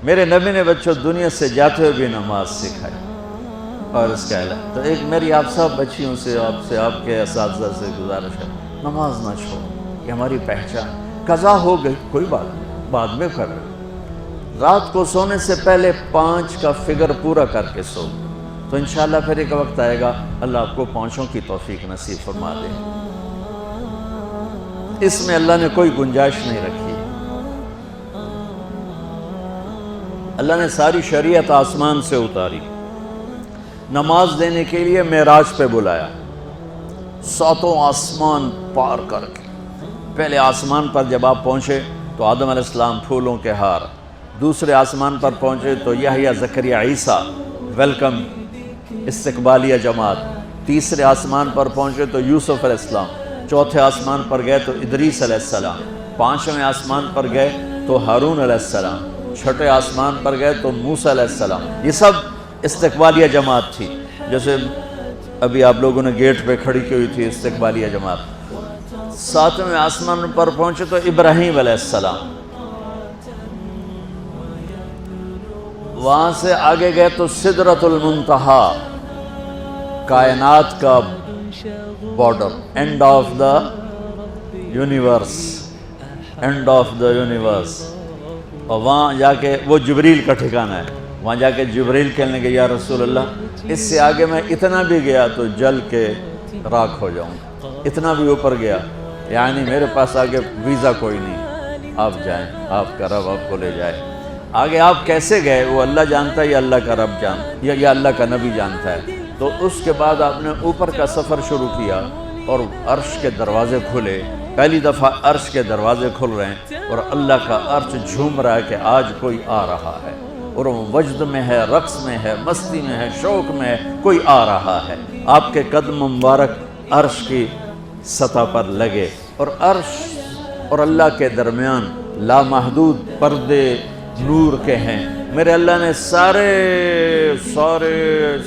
میرے نبی نے بچوں دنیا سے جاتے ہوئے بھی نماز سکھائی اور اس کا اعلان. تو ایک میری آپ سب بچیوں سے آپ کے اساتذہ سے گزارش ہے، نماز نہ چھوڑو، یہ ہماری پہچان. قضا ہو گئی کوئی بات نہیں، بعد میں کر رہے. رات کو سونے سے پہلے 5 کا فگر پورا کر کے سو، تو انشاءاللہ پھر ایک وقت آئے گا اللہ آپ کو 5 کی توفیق نصیب فرما دے. اس میں اللہ نے کوئی گنجائش نہیں رکھی. اللہ نے ساری شریعت آسمان سے اتاری، نماز دینے کے لیے معراج پہ بلایا، 7 آسمان پار کر کے. پہلے آسمان پر جب آپ پہنچے تو آدم علیہ السلام پھولوں کے ہار، دوسرے آسمان پر پہنچے تو یحییٰ زکریا عیسیٰ ویلکم استقبالیہ جماعت، تیسرے آسمان پر پہنچے تو یوسف علیہ السلام، چوتھے آسمان پر گئے تو ادریس علیہ السلام، 5ویں آسمان پر گئے تو ہارون علیہ السلام، 6 آسمان پر گئے تو موسیٰ علیہ السلام. یہ سب استقبالیہ جماعت تھی. جیسے ابھی آپ لوگوں نے گیٹ پہ کھڑی کی ہوئی تھی استقبالیہ جماعت. 7ویں آسمان پر پہنچے تو ابراہیم علیہ السلام، وہاں سے آگے گئے تو سدرۃ المنتہا، کائنات کا border, and of the universe, and of the universe. اور وہاں جا کے وہ جبریل کا ٹھکانہ ہے، وہاں جا کے جبریل کہنے کہ یا رسول اللہ اس سے آگے میں اتنا بھی گیا تو جل کے راکھ ہو جاؤں، اتنا بھی اوپر گیا یعنی میرے پاس آگے ویزا کوئی نہیں، آپ جائیں، آپ کا رب آپ کو لے جائے. آگے آپ کیسے گئے وہ اللہ جانتا ہے یا اللہ کا رب جانتا ہے یا اللہ کا نبی جانتا ہے. تو اس کے بعد آپ نے اوپر کا سفر شروع کیا اور عرش کے دروازے کھلے. پہلی دفعہ عرش کے دروازے کھل رہے ہیں اور اللہ کا عرش جھوم رہا ہے کہ آج کوئی آ رہا ہے، اور وہ وجد میں ہے، رقص میں ہے، مستی میں ہے، شوق میں ہے، کوئی آ رہا ہے. آپ کے قدم مبارک عرش کی سطح پر لگے اور عرش اور اللہ کے درمیان لامحدود پردے نور کے ہیں. میرے اللہ نے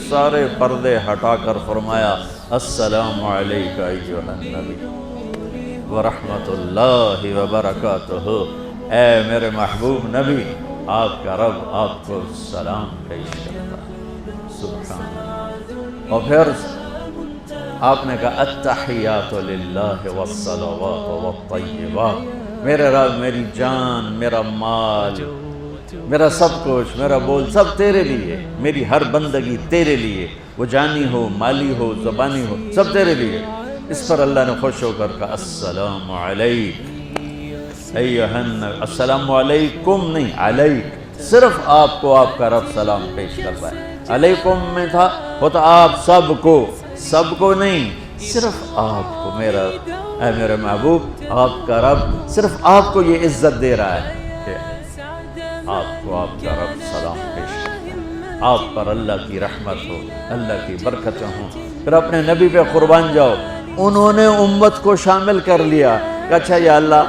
سارے پردے ہٹا کر فرمایا السلام علیک ایھا النبی ورحمۃ اللہ وبرکاتہ. اے میرے محبوب نبی، آپ کا رب آپ کو سلام پیش کرتا ہے. سبحان اللہ. اور پھر آپ نے کہا التحیات للہ والصلوات والطیبات. میرے رب، میری جان، میرا مال، میرا سب کچھ، میرا بول سب تیرے لیے، میری ہر بندگی تیرے لیے، وہ جانی ہو، مالی ہو، زبانی ہو، سب تیرے لیے. اس پر اللہ نے خوش ہو کر کہا السلام علیک ایھا النبی. السلام علیکم نہیں، علیک، صرف آپ کو آپ کا رب سلام پیش کر رہا ہے. علیکم میں تھا ہوتا آپ سب کو نہیں، صرف آپ کو. میرا اے میرے محبوب، آپ کا رب صرف آپ کو یہ عزت دے رہا ہے کہ آپ کو آپ کا رب سلام پیش کرتا ہے. آپ پر اللہ کی رحمت ہو، اللہ کی برکتیں ہوں. پھر اپنے نبی پہ قربان جاؤ. انہوں نے امت کو شامل کر لیا کہ اچھا یا اللہ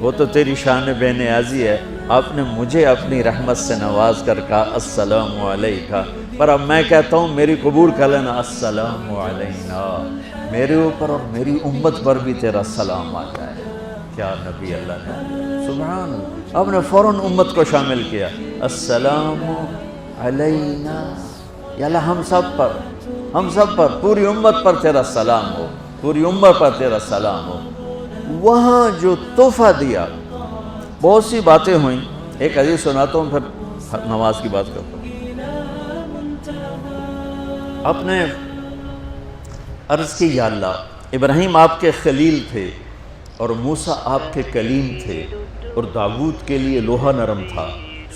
وہ تو تیری شان بے نیازی ہے، آپ نے مجھے اپنی رحمت سے نواز کر کہا السلام علیکہ، پر اب میں کہتا ہوں میری قبول کر لینا السلام علینا، میرے اوپر اور میری امت پر بھی تیرا سلام آ جائے. کیا نبی اللہ نے، سبحان اللہ. آپ نے فوراً امت کو شامل کیا. السلام علینا، یا اللہ ہم سب پر پوری امت پر تیرا سلام ہو، پوری امت پر تیرا سلام ہو. وہاں جو تحفہ دیا، بہت سی باتیں ہوئیں. ایک حدیث سناتا ہوں پھر نماز کی بات کرتا ہوں. آپ نے عرض کی یا اللہ ابراہیم آپ کے خلیل تھے اور موسیٰ آپ کے کلیم تھے، اور داؤد کے لیے لوہا نرم تھا،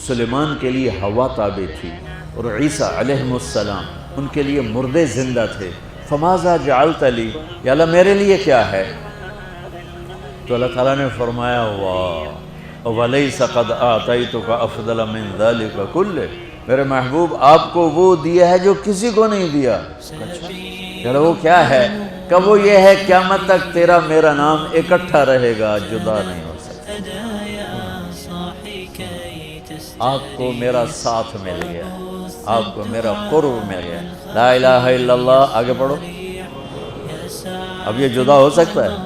سلیمان کے لیے ہوا تابع تھی، اور عیسیٰ علیہ السلام ان کے لیے مردے زندہ تھے. فماذا جعلت لی، یا اللہ میرے لیے کیا ہے؟ تو اللہ تعالیٰ نے فرمایا واہ وَلَيْسَ قَدْ آتَيْتُكَ أَفْضَلَ مِنْ ذَلِكَ كُلِّهِ. میرے محبوب آپ کو وہ دیا ہے جو کسی کو نہیں دیا. چلو وہ کیا ہے؟ کہ وہ یہ ہے قیامت تک تیرا میرا نام اکٹھا رہے گا، جدا نہیں ہو سکتا. آپ کو میرا ساتھ مل گیا، آپ کو میرا قرب مل گیا. لا الہ الا اللہ. آگے پڑھو. اب یہ جدا ہو سکتا ہے؟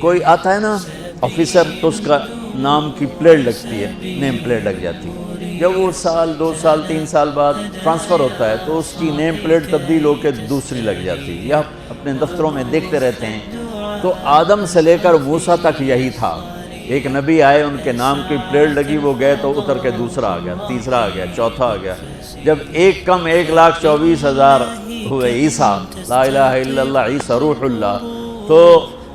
کوئی آتا ہے نا آفیسر تو اس کا نام کی پلیٹ لگتی ہے، نیم پلیٹ لگ جاتی ہے۔ جب وہ سال 2 سال 3 سال بعد ٹرانسفر ہوتا ہے تو اس کی نیم پلیٹ تبدیل ہو کے دوسری لگ جاتی ہے، یا اپنے دفتروں میں دیکھتے رہتے ہیں۔ تو آدم سے لے کر موسیٰ تک یہی تھا، ایک نبی آئے، ان کے نام کی پلیٹ لگی، وہ گئے تو اتر کے دوسرا آ گیا، تیسرا آ گیا، چوتھا آ گیا۔ جب ایک کم 1,24,000 ہوئے عیسیٰ، لا الہ الا اللہ عیسیٰ روح اللہ، تو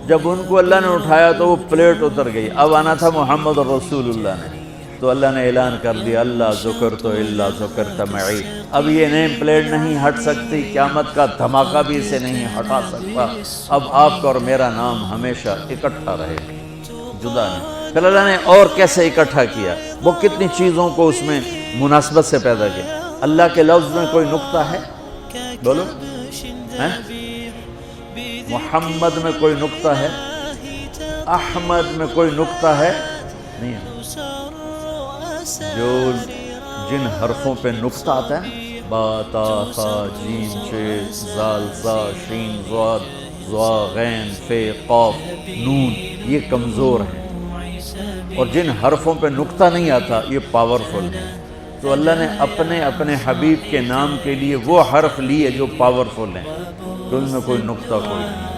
جب ان کو اللہ نے اٹھایا تو وہ پلیٹ اتر گئی۔ اب آنا تھا محمد رسول اللہ نے، تو اللہ نے اعلان کر دیا اللہ ذکرت الا ذکرت معی۔ اب یہ نیم پلیٹ نہیں ہٹ سکتی، قیامت کا دھماکہ بھی اسے نہیں ہٹا سکتا۔ اب آپ کا اور میرا نام ہمیشہ اکٹھا رہے، جدا نہیں۔ پھر اللہ نے اور کیسے اکٹھا کیا، وہ کتنی چیزوں کو اس میں مناسبت سے پیدا کیا۔ اللہ کے لفظ میں کوئی نقطہ ہے؟ بولو، محمد میں کوئی نقطہ ہے؟ احمد میں کوئی نقطہ ہے؟ نہیں ہے۔ جو جن حرفوں پہ نقطہ آتا ہے، با تا ثا جیم شین زال زا شین ضاد ضا غین فے قاف نون، یہ کمزور ہیں، اور جن حرفوں پہ نقطہ نہیں آتا یہ پاورفل ہیں۔ تو اللہ نے اپنے حبیب کے نام کے لیے وہ حرف لیے جو پاورفل ہیں، تو ان میں کوئی نقطہ کوئی نہیں۔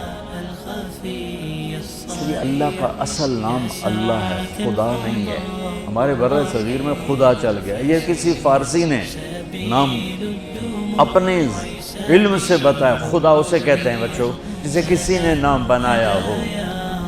اس لیے اللہ کا اصل نام اللہ ہے، خدا نہیں ہے۔ ہمارے بر صغیر میں خدا چل گیا، یہ کسی فارسی نے نام اپنے علم سے بتایا، خدا اسے کہتے ہیں بچوں جسے کسی نے نام بنایا ہو،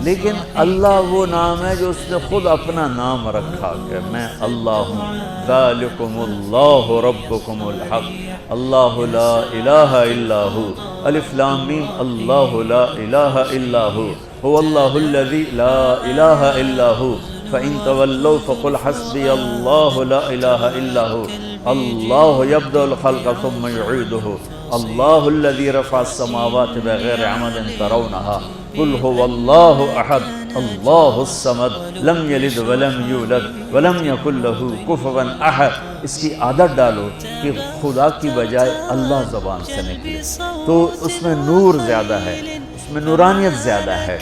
لیکن اللہ وہ نام ہے جو اس نے خود اپنا نام رکھا کہ میں اللہ ہوں، ذالکم اللہ ربکم الحق اللہ لا الہ الا ہو، الف لام میم اللہ لا الہ الا ہو، هو اللہ الذی لا الہ الا ہو، فإن تولوا فقل حسبی اللہ لا الہ الا ہو، اللہ یبدأ الخلق ثم یعیدہ، اللہ الذی رفع السماوات بغیر عمد ترونها، قل هو اللہ احد اللہ الصمد لم یلد ولم یولد ولم یکن له کفوا احد۔ اس کی عادت ڈالو کہ خدا کی بجائے اللہ زبان سے نکلے، تو اس میں نور زیادہ ہے، اس میں نورانیت زیادہ ہے۔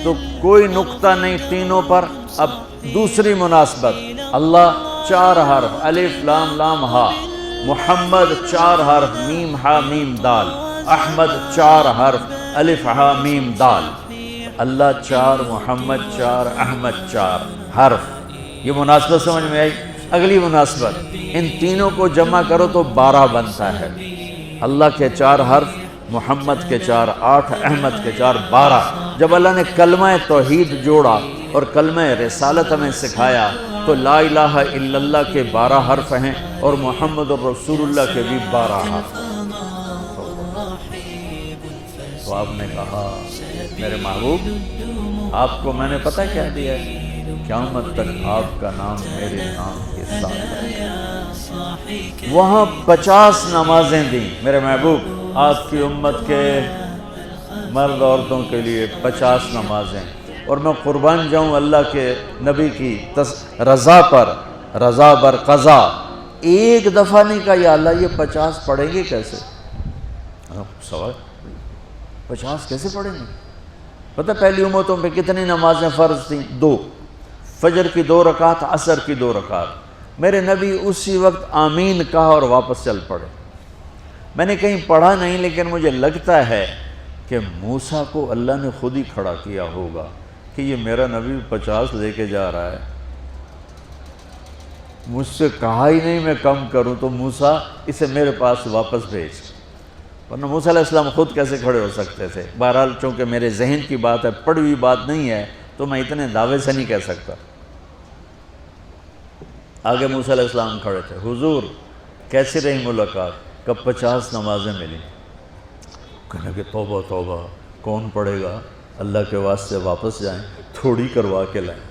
تو کوئی نقطہ نہیں تینوں پر۔ اب دوسری مناسبت، اللہ 4 حرف الف لام لام ہا، محمد 4 حرف میم ہا میم دال، احمد 4 حرف الف ہا میم دال، اللہ 4 محمد 4 احمد 4 حرف۔ یہ مناسبت سمجھ میں آئی؟ اگلی مناسبت، ان تینوں کو جمع کرو تو 12 بنتا ہے۔ اللہ کے 4 حرف، محمد کے 4 8، احمد کے 4 12۔ جب اللہ نے کلمہ توحید جوڑا اور کلمہ رسالت ہمیں سکھایا تو لا الہ الا اللہ کے 12 حرف ہیں اور محمد الرسول اللہ کے بھی 12 حرف۔ تو آپ نے کہا میرے محبوب آپ کو میں نے پتہ کیا دیا ہے، قیامت تک آپ کا نام میرے نام کے ساتھ ہے۔ وہاں 50 نمازیں دیں میرے محبوب، آپ کی امت کے مرد عورتوں کے لیے 50 نمازیں، اور میں قربان جاؤں اللہ کے نبی کی رضا پر، رضا بر قضا۔ ایک دفعہ نہیں کہا یا اللہ یہ 50 پڑھیں گے کیسے؟ سوال 50 کیسے پڑھیں گے؟ پتہ پہلی امتوں پہ کتنی نمازیں فرض تھیں؟ 2، فجر کی 2 رکعت، عصر کی 2 رکعت۔ میرے نبی اسی وقت آمین کہا اور واپس چل پڑے۔ میں نے کہیں پڑھا نہیں لیکن مجھے لگتا ہے کہ موسیٰ کو اللہ نے خود ہی کھڑا کیا ہوگا کہ یہ میرا نبی 50 لے کے جا رہا ہے، مجھ سے کہا ہی نہیں میں کم کروں، تو موسیٰ اسے میرے پاس واپس بھیج۔ ورنہ موسیٰ علیہ السلام خود کیسے کھڑے ہو سکتے تھے؟ بہرحال چونکہ میرے ذہن کی بات ہے، پڑھی ہوئی بات نہیں ہے، تو میں اتنے دعوے سے نہیں کہہ سکتا۔ آگے موسیٰ علیہ السلام کھڑے تھے، حضور کیسی رہی ملاقات؟ کب 50 نمازیں ملی؟ کہنے کہ توبہ توبہ، کون پڑھے گا؟ اللہ کے واسطے واپس جائیں، تھوڑی کروا کے لائیں۔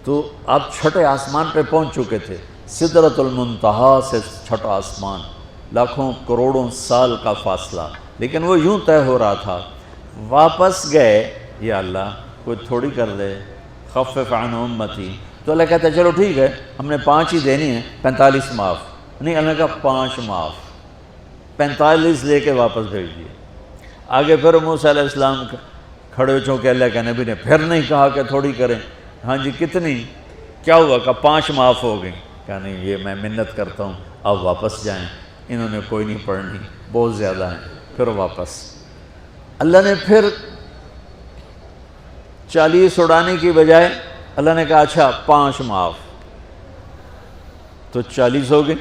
تو آپ چھٹے آسمان پہ پہنچ چکے تھے، سدرۃ المنتہا سے چھٹا آسمان، لاکھوں کروڑوں سال کا فاصلہ، لیکن وہ یوں طے ہو رہا تھا۔ واپس گئے، یا اللہ کوئی تھوڑی کر دے، خفف عن امتی۔ تو اللہ کہتا ہے چلو ٹھیک ہے، ہم نے 5 ہی دینی ہیں، 45 معاف نہیں۔ اللہ نے کہا 5 معاف، 45 لے کے واپس بھیج دیے۔ آگے پھر موسیٰ علیہ السلام کھڑے ہو، چونکہ اللہ کے نبی نے پھر نہیں کہا کہ تھوڑی کریں، ہاں جی کتنی؟ کیا ہوا؟ کہ 5 معاف ہو گئیں۔ کہا نہیں یہ میں منت کرتا ہوں اب واپس جائیں، انہوں نے کوئی نہیں پڑھنی، بہت زیادہ ہیں۔ پھر واپس اللہ نے پھر 40 اڑانے کی بجائے اللہ نے کہا اچھا 5 معاف، تو 40 ہو گئے۔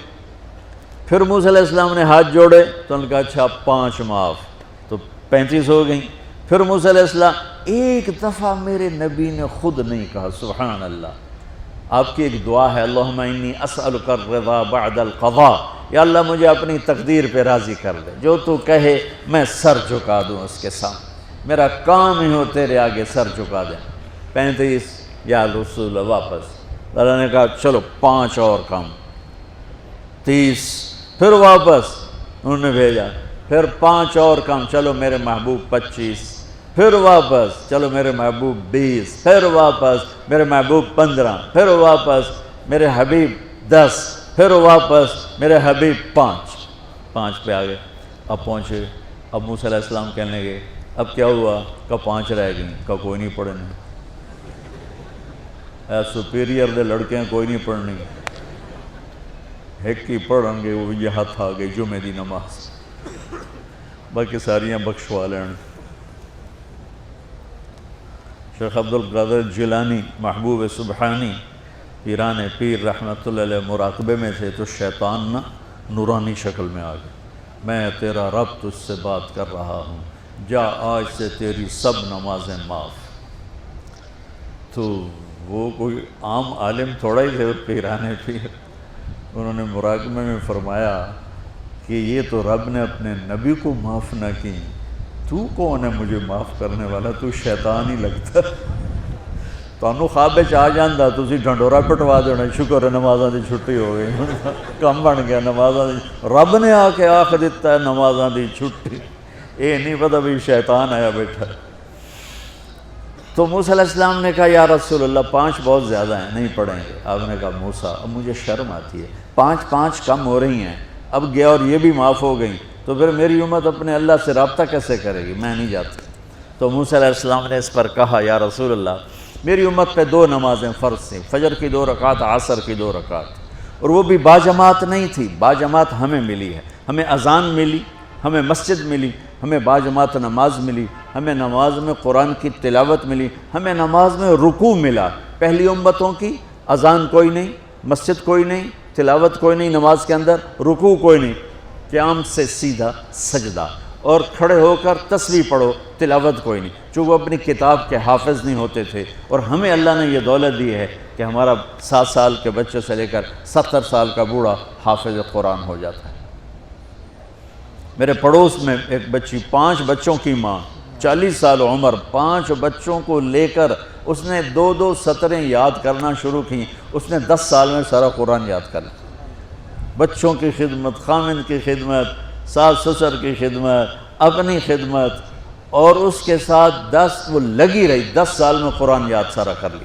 پھر موسیٰ علیہ السلام نے ہاتھ جوڑے تو انہوں نے کہا اچھا 5 معاف، تو 35 ہو گئیں۔ پھر موسیٰ علیہ السلام ایک دفعہ میرے نبی نے خود نہیں کہا، سبحان اللہ، آپ کی ایک دعا ہے اللہم انی اسألک الرضا بعد القضاء، یا اللہ مجھے اپنی تقدیر پہ راضی کر دے، جو تو کہے میں سر جھکا دوں اس کے سامنے، میرا کام ہی ہو تیرے آگے سر جھکا دیں۔ 35 یا رسول اللہ واپس، اللہ نے کہا چلو 5 اور کم، 30، پھر واپس انہوں نے بھیجا، پھر 5 اور کم، چلو میرے محبوب 25، پھر واپس چلو میرے محبوب 20، پھر واپس میرے محبوب 15، پھر واپس میرے حبیب 10، پھر واپس میرے حبیب 5 پہ آگئے۔ اب پہنچے، اب موسیٰ علیہ السلام کہنے لگے اب کیا ہوا؟ کہ 5 رہ گئیں، کہ کوئی نہیں پڑھنی، اے سپیریئر دے لڑکے ہیں کوئی نہیں پڑھنی، ایک ہی پڑھیں گے وہ یہ ہاتھ آ گئی جمعے دی نماز، باقی ساریاں بخشوا لین۔ شیخ عبد القادر جیلانی محبوب سبحانی پیران پیر رحمۃ اللہ علیہ مراقبے میں تھے تو شیطان نا نورانی شکل میں آ گیا، میں تیرا رب تجھ سے بات کر رہا ہوں، جا آج سے تیری سب نمازیں معاف۔ تو وہ کوئی عام عالم تھوڑا ہی تھے، پیران پیر، انہوں نے مراقبے میں فرمایا کہ یہ تو رب نے اپنے نبی کو معاف نہ کی، تو کون ہے مجھے معاف کرنے والا؟ تو شیطان ہی لگتا، تانوں خواب آ جاندہ تسی ڈھنڈورا پٹوا دینا، شکر ہے نمازاں دی چھٹی ہو گئی، کم بن گیا نمازاں دی، رب نے آ کے آخ دیتا ہے نمازاں دی چھٹی، اے نہیں پتہ بھی شیطان آیا بیٹھا۔ تو موسیٰ علیہ السلام نے کہا یا رسول اللہ 5 بہت زیادہ ہیں، نہیں پڑھیں گے۔ آپ نے کہا موسیٰ اب مجھے شرم آتی ہے، 5 کم ہو رہی ہیں، اب گیا اور یہ بھی معاف ہو گئیں تو پھر میری امت اپنے اللہ سے رابطہ کیسے کرے گی؟ میں نہیں جاتا۔ تو موسیٰ علیہ السلام نے اس پر کہا یا رسول اللہ میری امت پہ 2 نمازیں فرض تھیں، فجر کی 2 رکعت، عصر کی 2 رکعت، اور وہ بھی باجماعت نہیں تھی، باجماعت ہمیں ملی ہے، ہمیں اذان ملی، ہمیں مسجد ملی، ہمیں باجماعت نماز ملی، ہمیں نماز میں قرآن کی تلاوت ملی، ہمیں نماز میں رکوع ملا۔ پہلی امتوں کی اذان کوئی نہیں، مسجد کوئی نہیں، تلاوت کوئی نہیں، نماز کے اندر رکوع کوئی نہیں، قیام سے سیدھا سجدہ، اور کھڑے ہو کر تسبیح پڑھو، تلاوت کوئی نہیں، چونکہ وہ اپنی کتاب کے حافظ نہیں ہوتے تھے، اور ہمیں اللہ نے یہ دولت دی ہے کہ ہمارا 7 سال کے بچے سے لے کر 70 سال کا بوڑھا حافظ قرآن ہو جاتا ہے۔ میرے پڑوس میں ایک بچی، 5 بچوں کی ماں، 40 سال عمر، 5 بچوں کو لے کر اس نے 2 سطریں یاد کرنا شروع کی، اس نے 10 سال میں سارا قرآن یاد کر لیا۔ بچوں کی خدمت، خامن کی خدمت، ساس سسر کی خدمت، اپنی خدمت، اور اس کے ساتھ 10 وہ لگی رہی، 10 سال میں قرآن یاد سارا کر لی۔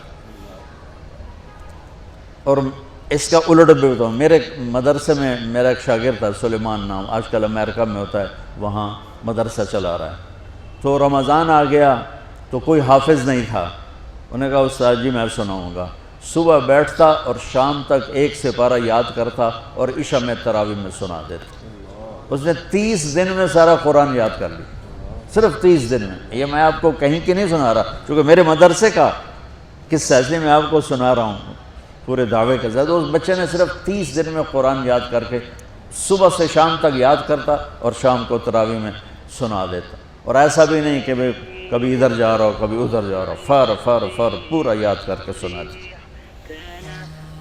اور اس کا الٹ بھی بتاؤں، میرے مدرسے میں میرا ایک شاگرد تھا سلیمان نام، آج کل امریکہ میں ہوتا ہے، وہاں مدرسہ چلا رہا ہے۔ تو رمضان آ گیا تو کوئی حافظ نہیں تھا، انہوں نے کہا استاد جی میں سناؤں گا۔ صبح بیٹھتا اور شام تک 1 سپارہ یاد کرتا اور عشاء میں تراویح میں سنا دیتا۔ اس نے 30 دن میں سارا قرآن یاد کر لی، صرف 30 دن میں۔ یہ میں آپ کو کہیں کی نہیں سنا رہا، چونکہ میرے مدرسے کا قصہ اس لیے میں آپ کو سنا رہا ہوں پورے دعوے کے ساتھ۔ اس بچے نے صرف 30 دن میں قرآن یاد کر کے صبح سے شام تک یاد کرتا اور شام کو تراویح میں سنا دیتا، اور ایسا بھی نہیں کہ کبھی ادھر جا رہا ہو کبھی ادھر جا رہا ہو، فر پورا یاد کر کے سنا دیتا۔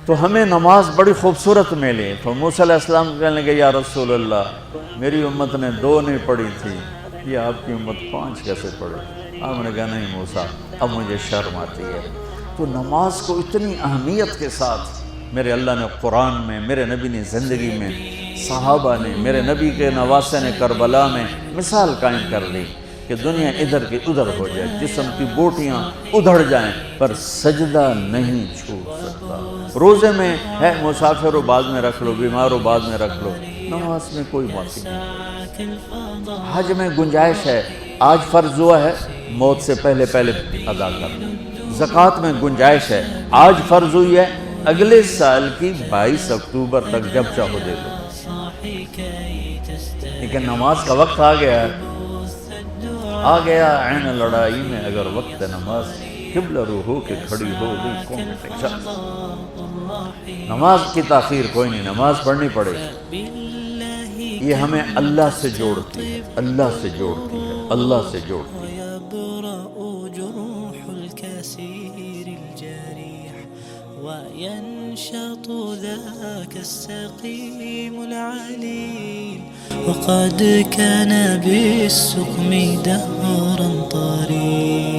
تو ہمیں نماز بڑی خوبصورت ملی۔ تو موسیٰ علیہ السلام کہنے لگے یا رسول اللہ میری امت نے 2 نہیں پڑھی تھی، یہ آپ کی امت 5 کیسے پڑھے؟ آپ نے کہا نہیں موسیٰ اب مجھے شرم آتی ہے۔ تو نماز کو اتنی اہمیت کے ساتھ میرے اللہ نے قرآن میں، میرے نبی نے زندگی میں، صحابہ نے، میرے نبی کے نواسے نے کربلا میں مثال قائم کر دی کہ دنیا ادھر کی ادھر ہو جائے، جسم کی بوٹیاں ادھڑ جائیں پر سجدہ نہیں چھوٹ سکتا۔ روزے میں ہے مسافر ہو بعد میں رکھ لو، بیمار ہو بعد میں رکھ لو، نماز میں کوئی باقی نہیں۔ حج میں گنجائش ہے، آج فرض ہوا ہے موت سے پہلے ادا کر لو، زکوٰۃ میں گنجائش ہے، آج فرض ہوئی ہے، اگلے سال کی 22 اکتوبر تک جب چاہو دے دو، لیکن نماز کا وقت آ گیا ہے، آ گیا عین لڑائی میں اگر وقت نماز، قبلہ رو ہو کے کھڑی ہو گئی کون ٹیکشن، نماز کی تاخیر کوئی نہیں، نماز پڑھنی پڑے گی، یہ ہمیں اللہ سے جوڑتی ہے، اللہ سے جوڑتی ہے، اللہ سے جوڑتی ہے۔ وينشط ذاك السقيم العليل وقد كان بالسقم دهرا طريق